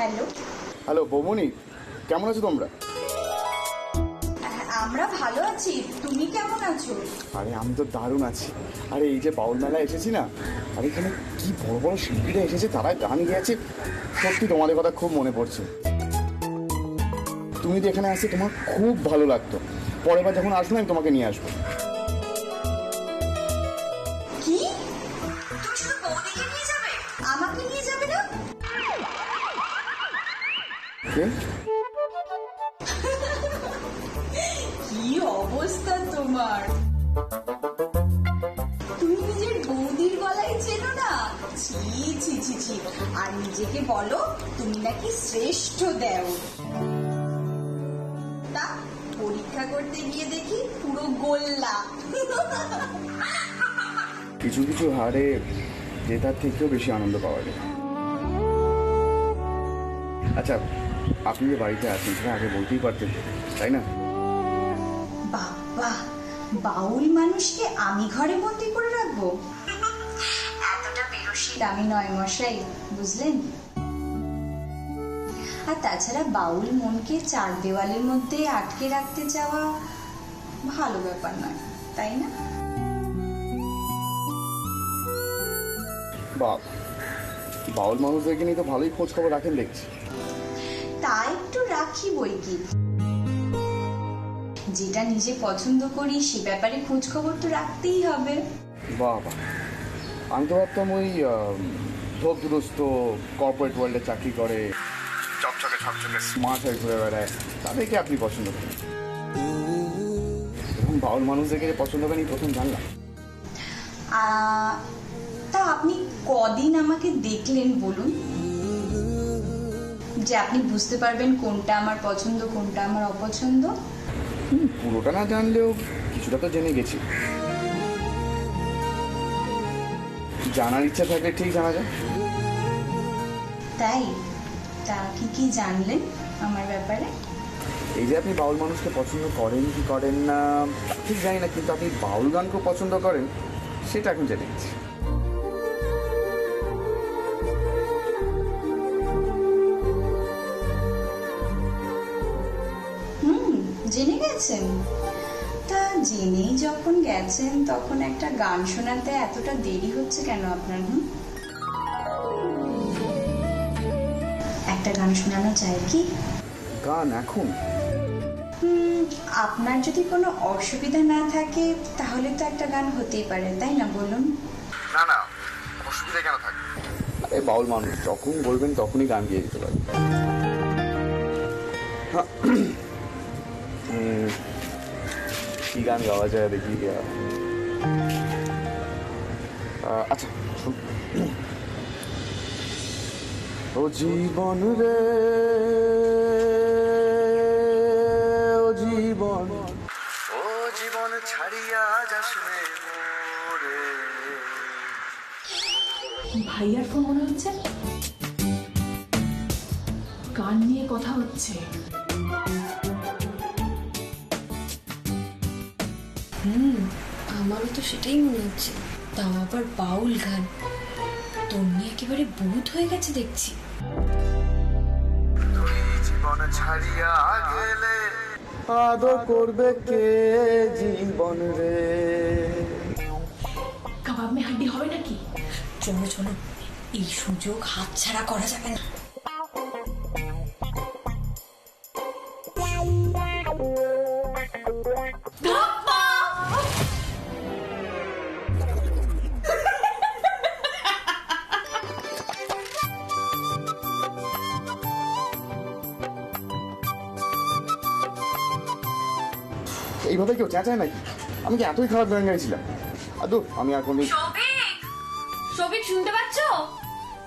Hello. Hello বৌমনি, কেমন আছো তোমরা? আমরা ভালো আছি, তুমি কেমন আছো? আরে আমি তো দারুণ আছি। আরে এই যে বাউল মেলা এসেছি না, আর এখানে কি বড় বড় শিল্পীরা এসেছে, তারা গান গেয়েছে। সত্যি তোমাদের কথা খুব মনে পড়ছে। তুমি তো এখানে আসতে তোমার খুব ভালো লাগতো। পরের বার যখন আসবে আমি তোমাকে নিয়ে আসবো। কি? তুমি শুধু বৌদিকে নিয়ে যাবে, আমাকে নিয়ে যাবে না? কে? কি অবস্থা তোমার! তুমি নিজের বৌদির গলায় চেনো না? ছি ছি ছি ছি। আর নিজেকে বলো তুমি নাকি শ্রেষ্ঠ দেও। তা পরীক্ষা করতে গিয়ে দেখি পুরো গোল্লা। কিছু কিছু হারে জেতার থেকেও বেশি আনন্দ পাওয়া যায়। আচ্ছা, আপনি যে বাড়িতে আছেন সেটা আগে বলতেই পারতেন, তাই না? বাবা, বাউল মানুষকে আমি ঘরে বন্দি করে রাখবো? এতটা বেরসির আমি নয় মশাই, বুঝলেন? আর তাছাড়া বাউল মনকে চার দেওয়ালের মধ্যে আটকে রাখতে চাওয়া ভালো ব্যাপার নয়, তাই না? বাউল মানুষদেরকে নিয়ে তো ভালোই খোঁজ খবর রাখেন দেখছি। তা একটু রাখি বই কি, যেটা নিজে পছন্দ করি সে ব্যাপারে খোঁজ খবর তো রাখতেই হবে। বাবা, আমি তো ভাবতাম ওই ধোপ দুরস্ত কর্পোরেট ওয়ার্ল্ডে চাকরি করে, চকচকে ছকচকে স্মার্ট হয়ে ঘুরে বেড়ায়, তাদেরকে আপনি পছন্দ করেন। এরকম বাউল মানুষদেরকে যে পছন্দ করেন প্রথম জানলাম। তা আপনি কদিন আমাকে দেখলেন বলুন, যে আপনি বুঝতে পারবেন কোনটা আমার পছন্দ কোনটা আমার অপছন্দ? পুরোটা না জানলেও কিছুটা তো জেনে গেছি। জানার ইচ্ছা থাকলে ঠিক জানা যায়। তাই? তা কি কি জানলেন আমার ব্যাপারে? এই যে আপনি বাউল মানুষকে পছন্দ করেন কি করেন না ঠিক জানি না, কিন্তু আপনি বাউল গানকেও পছন্দ করেন সেটা এখন জেনে গেছি। জেনে গেছেন? তা জেনেই যখন গেছেন তখন একটা গান শোনাতে এতটা দেরি হচ্ছে কেন আপনার? একটা গান শোনানো যায় কি? গান এখন? আপনার যদি কোনো অসুবিধা না থাকে তাহলে তো একটা গান হতেই পারে, তাই না বলুন? না না, অসুবিধা কেন থাকবে? আরে বাউল মানুষ যখন বলবেন তখনই গান গিয়ে দিতে পারি। কি গান গাওয়া যায় দেখি। আচ্ছা, ও জীবন রে ও জীবন, ও জীবন ছাড়িয়া যাস রে মোরে। ভাইয়ার ফোন মনে হচ্ছে, গান নিয়ে কথা হচ্ছে। আমারও তো সেটাই মনে হচ্ছে, তাও আবার বাউল গান। তন্নি একেবারে ভূত হয়ে গেছে দেখছি। জীবন ছাড়িয়া গেলে আদর করবে কে জীবন রে। কাবাব মে হাড্ডি হবে নাকি? চলো চলো, এই সুযোগ হাতছাড়া করা যাবে না। এইভাবে কেউ চেঁচায় নাকি? আমি কি এতই খারাপ গান গাইছিলাম? আদু আমি আর কোনদিন। শফিক, শুনতে পাচ্ছ?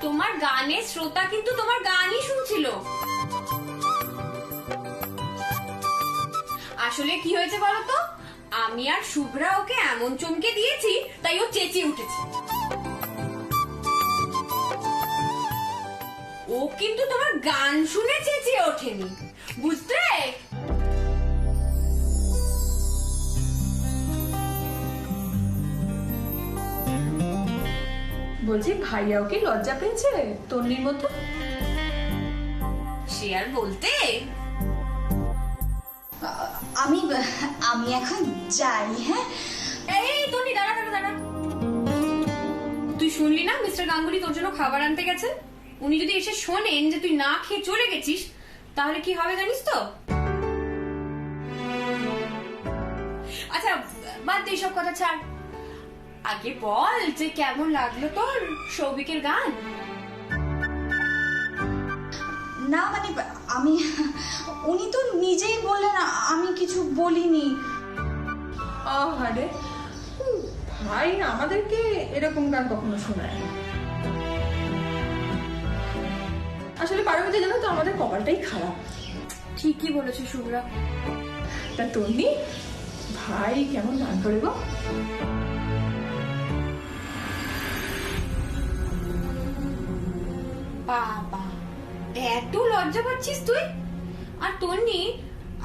তোমার গানের শ্রোতা কিন্তু তোমার গানই শুনছিল। আসলে কি হয়েছে বলতো, আমি আর শুভ্রা ওকে এমন চমকে দিয়েছি তাই ও চেঁচিয়ে উঠেছে। ও কিন্তু তোমার গান শুনে চেঁচিয়ে ওঠেনি, বুঝলে? বলছি ভাইয়াও কি লজ্জা পেয়েছে তন্নির মতো? সে আর বলতে। আমি আমি এখন যাই। হ্যাঁ, এই টনি, দাঁড়া দাঁড়া দাঁড়া। তুই শুনলি না মিস্টার গাঙ্গুলি তোর জন্য খাবার আনতে গেছেন? উনি যদি এসে শোনেন যে তুই না খেয়ে চলে গেছিস, তাহলে কি হবে জানিস তো? আচ্ছা বাদ দে সব কথা, ছাড়। আগে বল যে কেমন লাগলো তোর সৌভিকের গান? না মানে আমি, উনি তো নিজেই বললেন, আমি কিছু বলিনি। আহারে, ভাই আমাদেরকে এরকম গান কখনো শোনায় না। আসলে পারমিতা জানো তো, আমাদের কপালটাই খারাপ। ঠিকই বলেছো শুভ্রা। তা তন্নি, ভাই কেমন গান করে গো? বাবা, এত লজ্জা পাচ্ছিস তুই? আর তন্নি,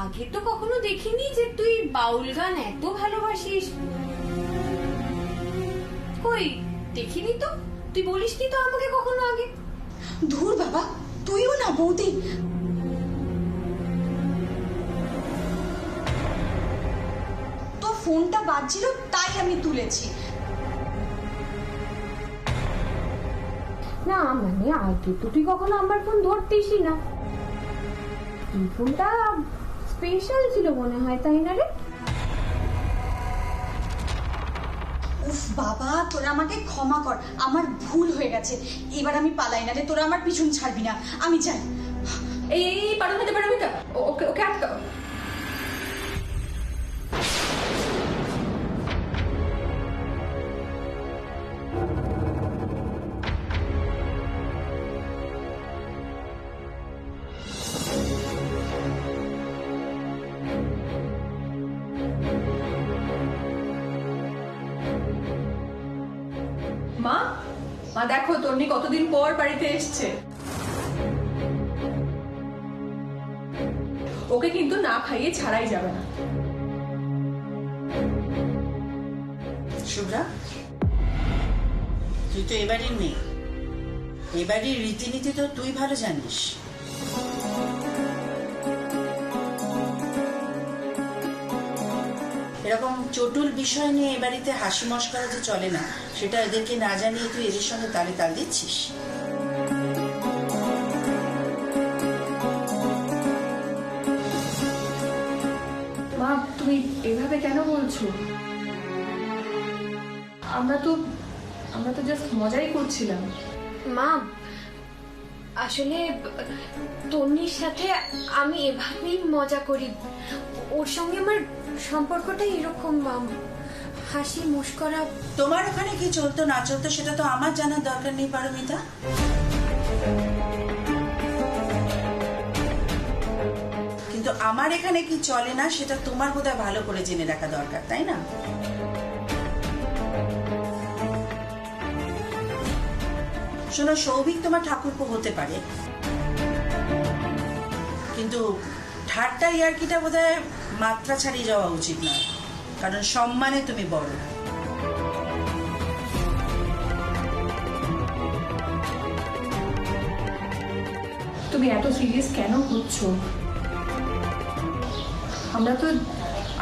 আগে তো কখনো দেখিনি যে তুই বাউল গান এত ভালোবাসিস। কই দেখিনি তো, তুই বলিসনি তো আমাকে কখনো আগে। ধুর বাবা, তুইও না বৌদি। তো ফোনটা বাজছিল তাই আমি তুলেছি। না মানে আগে তো তুই কখনো আমার ফোন ধরতিসই না। এই ফোনটা স্পেশাল ছিল মনে হয়, তাই না রে? উফ বাবা, তোরা আমাকে ক্ষমা কর, আমার ভুল হয়ে গেছে। এবার আমি পালাই, না রে তোরা আমার পিছন ছাড়বি না। আমি যাই। এই পারমিতা, পারমিতা, ওকে ওকে আটকাও। মা, মা দেখো তন্নি কতদিন পর বাড়িতে এসছে। ওকে কিন্তু না খাইয়ে ছাড়াই যাবে না। শুভ্রা, তুই তো এবারের মেয়ে, এবারের রীতিনীতি তো তুই ভালো জানিস। এরকম চটুল বিষয় নিয়ে এ বাড়িতে হাসি মশকরা যে চলে না, সেটা এদেরকে না জানিয়ে তুই এদের সঙ্গে তালে তাল দিচ্ছিস। মা তুমি এভাবে কেন বলছো? আমরা তো জাস্ট মজাই করছিলাম। মা, আসলে তন্নির সাথে আমি এভাবেই মজা করি। ওর সঙ্গে আমার সম্পর্কটা এরকম, হাসি মুস্করা। তোমার ওখানে কি চলতো না চলতো সেটা তো আমার জানার দরকার নেই পারমিতা। কিন্তু আমার এখানে কি চলে না সেটা তোমার বোধহয় ভালো করে জেনে রাখা দরকার, তাই না? শোনো, সৌভিক তোমার ঠাকুরপো হতে পারে, কিন্তু ঠাট্টা ইয়ার্কিটা বোধহয় মাত্রা ছাড়িয়ে যাওয়া উচিত নয়, কারণ সম্মানে তুমি বড়। তুমি এত সিরিয়াস কেন হচ্ছ?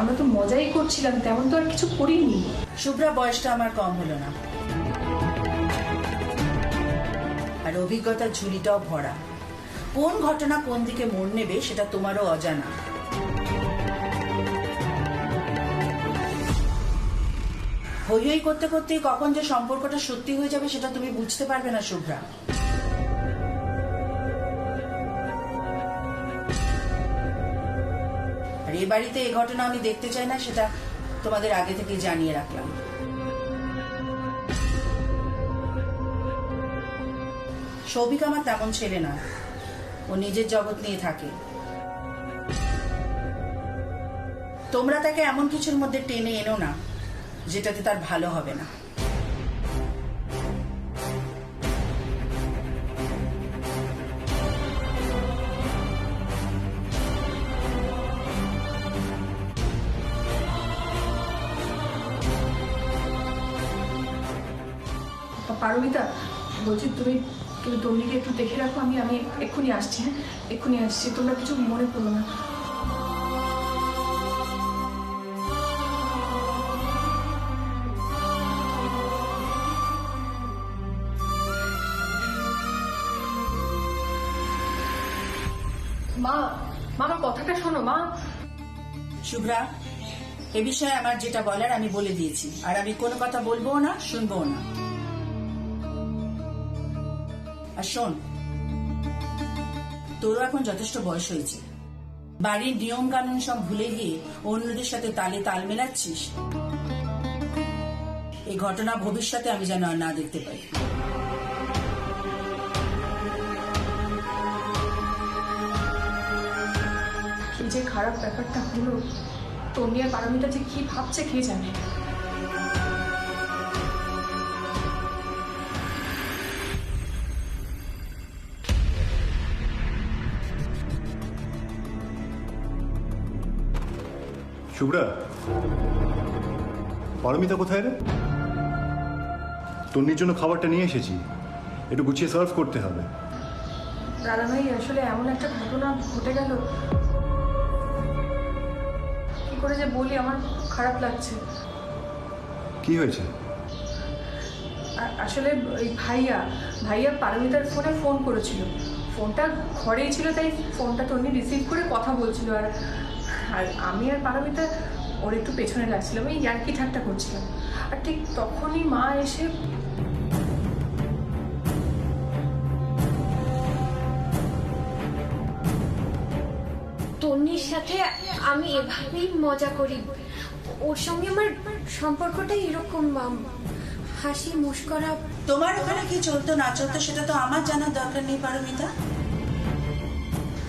আমরা তো মজাই করছিলাম, তেমন তো আর কিছু করিনি। শুভ্রা, বয়সটা আমার কম হলো না, আর অভিজ্ঞতার ঝুলিটাও ভরা। কোন ঘটনা কোন দিকে মোড় নেবে সেটা তোমারও অজানা। হই হই করতে করতে কখন যে সম্পর্কটা সত্যি হয়ে যাবে সেটা তুমি বুঝতে পারবে না শুভ্রা। আর এ বাড়িতে এ ঘটনা আমি দেখতে চাই না, সেটা তোমাদের আগে থেকে জানিয়ে রাখলাম। সৌভিক আমার তেমন ছেলে না, ও নিজের জগৎ নিয়ে থাকে। তোমরা তাকে এমন কিছুর মধ্যে টেনে এনো না যেটাতে তার ভালো হবে না। পারমিতা, বলছি তুমি কিন্তু তন্নিকে একটু দেখে রাখো, আমি আমি এক্ষুনি আসছি। হ্যাঁ, এক্ষুনি আসছি, তোমরা কিছু মনে করো না। মা, মা আমার কথাটা শোনো মা। শুভ্রা, এ বিষয়ে আমার যেটা বলার আমি বলে দিয়েছি, আর আমি কোনো কথা বলবো না, শুনবো না। আর শোন, তোরও এখন যথেষ্ট বয়স হয়েছে, বাড়ির নিয়ম কানুন সব ভুলে গিয়ে অন্যদের সাথে তালে তাল মেলাচ্ছিস। এই ঘটনা ভবিষ্যতে আমি যেন আর না দেখতে পাই। কি যে খারাপ ব্যাপারটা হলো, তন্নি আর পারমিতা যে কি ভাবছে কে জানে। শুভ্রা, পারমিতা কোথায় রে? তন্নির জন্য খাবারটা নিয়ে এসেছি, একটু গুছিয়ে সার্ভ করতে হবে। দাদা ভাই, আসলে এমন একটা ঘটনা ঘটে গেল, কি করে যে বলি, আমার খুব খারাপ লাগছে। কি হয়েছে? আসলে ওই ভাইয়া পারমিতার ফোনে ফোন করেছিল, ফোনটা ঘরেই ছিল, তাই ফোনটা তন্নি রিসিভ করে কথা বলছিল, আর আর আমি আর পারমিতা ওর একটু পেছনে লাগছিলাম, এই ইয়ার্কি ঠাট্টা করছিলাম, আর ঠিক তখনই মা এসে তন্নির সাথে আমি এভাবেই মজা করি, ওর সঙ্গে আমার সম্পর্কটা এরকম, হাসি মুস্করা। তোমার ওখানে কি চলতো না চলতো সেটা তো আমার জানার দরকার নেই পারমিতা,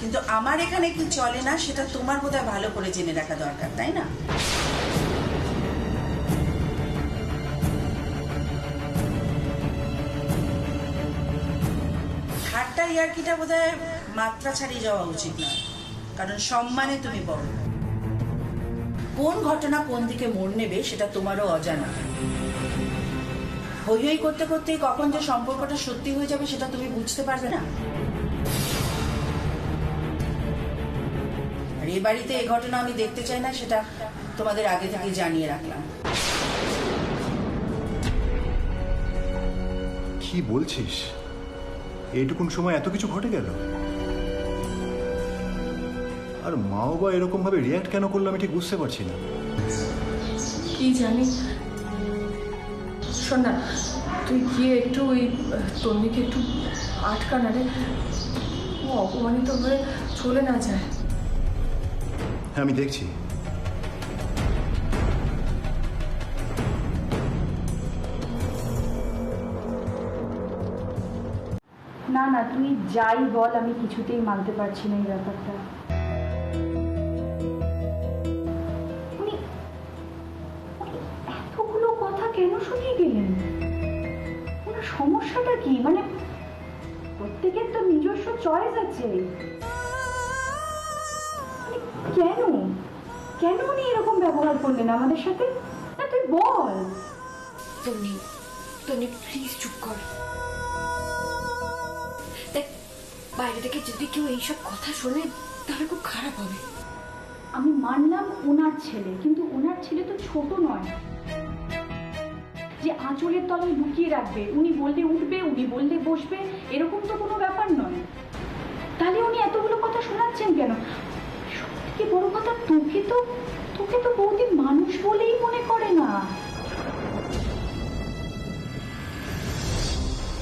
কিন্তু আমার এখানে কি চলে না সেটা তোমার বোধহয় ভালো করে জেনে রাখা দরকার, তাই না? ঠাট্টা ইয়ার্কিটা বোধহয় মাত্রা ছাড়িয়ে যাওয়া উচিত নয়, কারণ সম্মানে তুমি বড়। কোন ঘটনা কোন দিকে মোড় নেবে সেটা তোমারও অজানা। হই হই করতে করতে কখন যে সম্পর্কটা সত্যি হয়ে যাবে সেটা তুমি বুঝতে পারবে না। আর এই বাড়িতে এই ঘটনা আমি দেখতে চাই না, সেটা তোমাদের আগে থেকে জানিয়ে রাখলাম। কি বলছিস? এইটুকুন সময় এত কিছু ঘটে গেল? আর মাও বা এরকম ভাবে রিয়াক্ট কেন করলো আমি ঠিক বুঝতে পারছি না। কি জানি। শোন না, তুই গিয়ে একটু ওই তন্নিকে একটু আটকা না রে, ও অপমানিত হয়ে চলে না যায়। হ্যাঁ, আমি দেখছি। না না, তুই যাই বল, আমি কিছুতেই মানতে পারছি না এই ব্যাপারটা। উনি এতগুলো কথা কেন শুনিয়ে গেলেন? ওনার সমস্যাটা কি? মানে প্রত্যেকের তো নিজস্ব চয়েস আছে, কেন কেন উনি এরকম ব্যবহার করলেন আমাদের সাথে? না তুই বল। তন্নি প্লিজ চুপ কর। দেখ, বাইরে থেকে যদি কেউ এইসব কথা শোনে তাহলে খুব খারাপ হবে। আমি মানলাম ওনার ছেলে, কিন্তু ওনার ছেলে তো ছোট নয় যে আঁচলের তলায় লুকিয়ে রাখবে। উনি বললে উঠবে, উনি বললে বসবে, এরকম তো কোনো ব্যাপার নয়। তাহলে উনি এতগুলো কথা শোনাচ্ছেন কেন? সবথেকে বড় কথা, তোকে তো বৌদি মানুষ বলেই মনে করে না।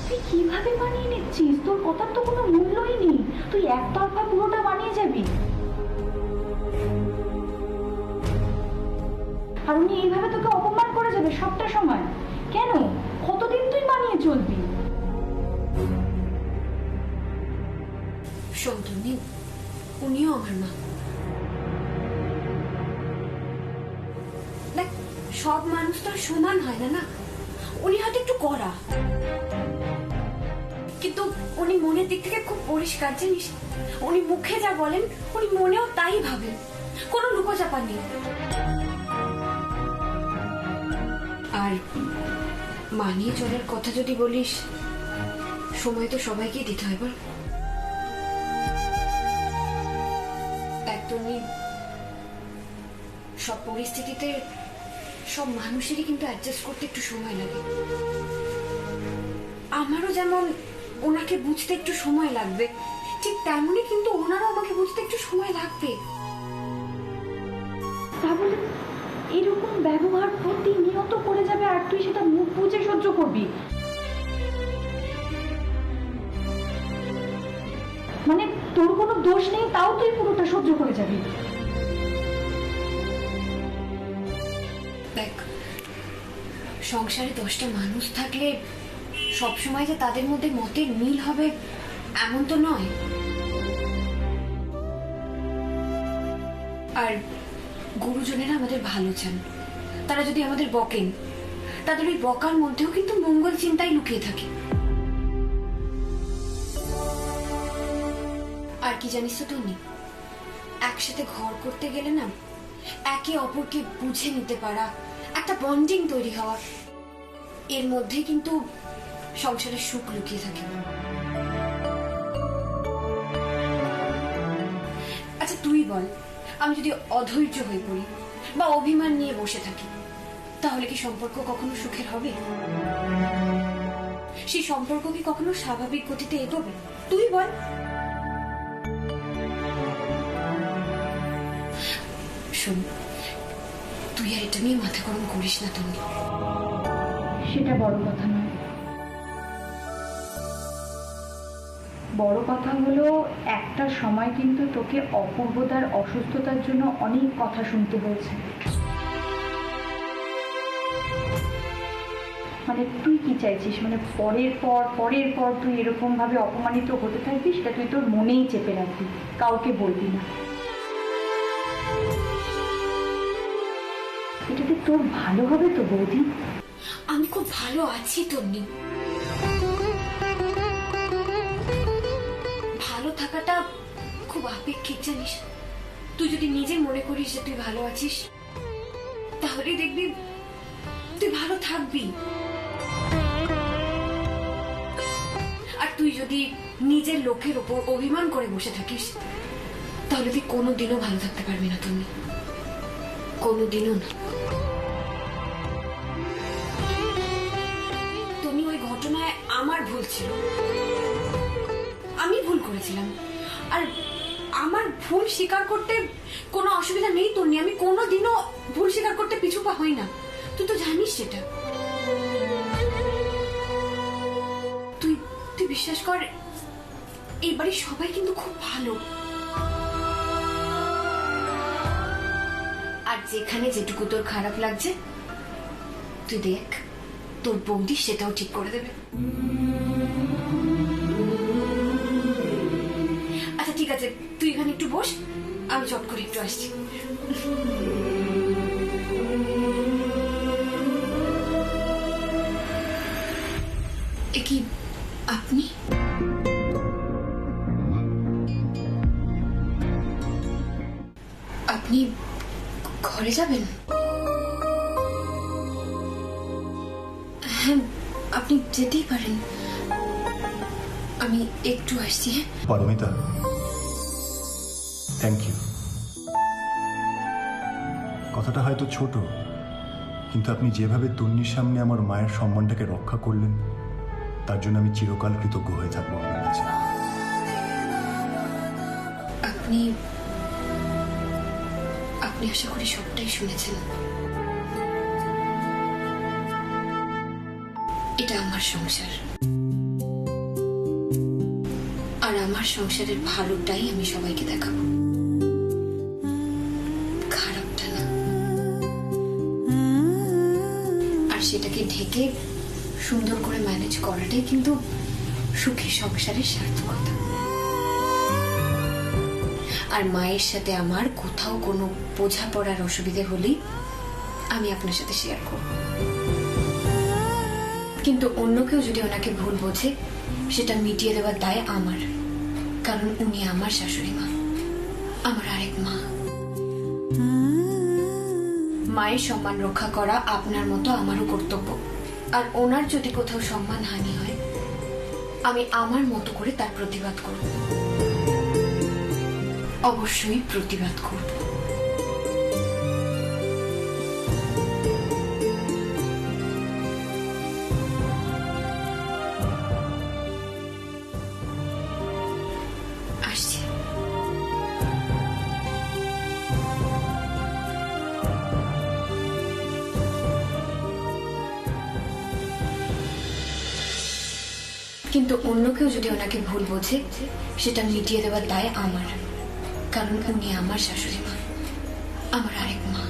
তুই কিভাবে মানিয়ে নিচ্ছিস? তোর কথার তো কোনো মূল্যই নেই, তুই একতরফা পুরোটা মানিয়ে যাবি। আর উনি এইভাবে তোকে অপমান করে যাবে সবটা সময়। কেন? কতদিন তুই মানিয়ে চলবি? শোন তন্নি, উনিও আমার মা। দেখ, সব মানুষ তো আর সমান হয় না, না। উনি হয়তো একটু কড়া, কিন্তু উনি মনের দিক থেকে খুব পরিষ্কার, জানিস। উনি মুখে যা বলেন উনি মনেও তাই ভাবেন, কোনো লুকোচাপা নেই। আর মানিয়ে চলার কথা যদি বলিস, সময় তো সবাইকে দিতে হয় বল। একদমই সব পরিস্থিতিতে সব মানুষেরই কিন্তু অ্যাডজাস্ট করতে একটু সময় লাগে। আমারও যেমন ওনাকে বুঝতে একটু সময় লাগবে, ঠিক তেমনই কিন্তু ওনারও আমাকে বুঝতে একটু সময় লাগবে। তাহলে এরকম ব্যবহার প্রতিনিয়ত করে যাবে আর তুই সেটা মুখ বুঝে সহ্য করবি? মানে তোর কোনো দোষ নেই তাও তুই পুরোটা সহ্য করে যাবি? দেখ, সংসারে 10টা মানুষ থাকলে সবসময় যে তাদের মধ্যে মতের মিল হবে এমন তো নয়। আর গুরুজনেরা আমাদের ভালো চান, তারা যদি আমাদের বকেন তাদের ওই বকার মধ্যেও কিন্তু মঙ্গল চিন্তাই লুকিয়ে থাকে। আর কি জানিস তো তুমি, একসাথে ঘর করতে গেলে না একে অপরকে বুঝে নিতে পারা, একটা বন্ডিং তৈরি হওয়া, এর মধ্যে কিন্তু সংসারের সুখ লুকিয়ে থাকে। আচ্ছা তুই বল, আমি যদি অধৈর্য হয়ে পড়ি বা অভিমান নিয়ে বসে থাকি, তাহলে কি সম্পর্ক কখনো সুখের হবে? সেই সম্পর্ক কি কখনো স্বাভাবিক গতিতে এগোবে? তুই বল। শোন, তুই আর এটা নিয়ে মাথা গরম করিস না তুমি। সেটা বড় কথা নয়। বড় কথা হলো একটা সময় কিন্তু তোকে অপূর্বতার অসুস্থতার জন্য অনেক কথা শুনতে হয়েছে। মানে তুই কি চাইছিস? মানে পরের পর তুই এরকম ভাবে অপমানিত হতে থাকবি, সেটা তুই তোর মনেই চেপে রাখবি, কাউকে বলবি না। এটাতে তোর ভালো হবে তো বৌদি? আমি খুব ভালো আছি তন্নি। ভালো থাকাটা খুব আপেক্ষিক জানিস। তুই যদি নিজে মনে করিস যে তুই ভালো আছিস, তাহলে দেখবি তুই ভালো থাকবি। আর তুই যদি নিজের লোকের ওপর অভিমান করে বসে থাকিস, তাহলে তুই কোনোদিনও ভালো থাকতে পারবি না তুমি, কোনোদিনও না। তুমি ওই ঘটনায় আমার ভুল ছিল, আমি ভুল করেছিলাম। আর আমার ভুল স্বীকার করতে কোনো অসুবিধা নেই তন্নি, আমি কোনোদিনও ভুল স্বীকার করতে পিছু পা হই না, তুই তো জানিস সেটা। তুই তুই বিশ্বাস কর, এই বাড়ির সবাই কিন্তু খুব ভালো। আর যেখানে যেটুকু তোর খারাপ লাগছে, তুই দেখ তোর বৌদি সেটাও ঠিক করে দেবে। আচ্ছা ঠিক আছে, তুই এখানে একটু বস, আমি চট করে একটু আসছি। এ কি আপনি? আপনি ঘরে যাবেন? হ্যাঁ, আপনি যেতেই পারেন, আমি একটু আসছি। হ্যাঁ পারমিতা, থ্যাংক ইউ। কথাটা হয়তো ছোট, কিন্তু আপনি যেভাবে তন্নির সামনে আমার মায়ের সম্মানটাকে রক্ষা করলেন, তার জন্য আমি চিরকাল কৃতজ্ঞ হয়ে থাকবো আপনার কাছে। আপনি আপনি আশা করি সবটাই শুনেছেন। এটা আমার সংসার, আর আমার সংসারের ভালোটাই আমি সবাইকে দেখাবো, খারাপটা না। আর সেটাকে ঢেকে সুন্দর করে ম্যানেজ করাটাই কিন্তু সুখী সংসারের সার্থকতা। আর মায়ের সাথে আমার কোথাও কোনো বোঝাপড়ার অসুবিধে হলেই আমি আপনার সাথে শেয়ার করব, কিন্তু অন্য কেউ যদি ওনাকে ভুল বোঝে, সেটা মিটিয়ে দেওয়ার দায় আমার, কারণ উনি আমার শাশুড়ি মা, আমার আরেক মা। মায়ের সম্মান রক্ষা করা আপনার মতো আমারও কর্তব্য। আর ওনার যদি কোথাও সম্মান হানি হয়, আমি আমার মতো করে তার প্রতিবাদ করব, অবশ্যই প্রতিবাদ করব। আসছি। কিন্তু অন্য কেউ যদি ওনাকে ভুল বোঝে, সেটা মিটিয়ে দেওয়ার দায় আমার, কারণ উনি আমার শাশুড়ি মা, আমার আরেক মা।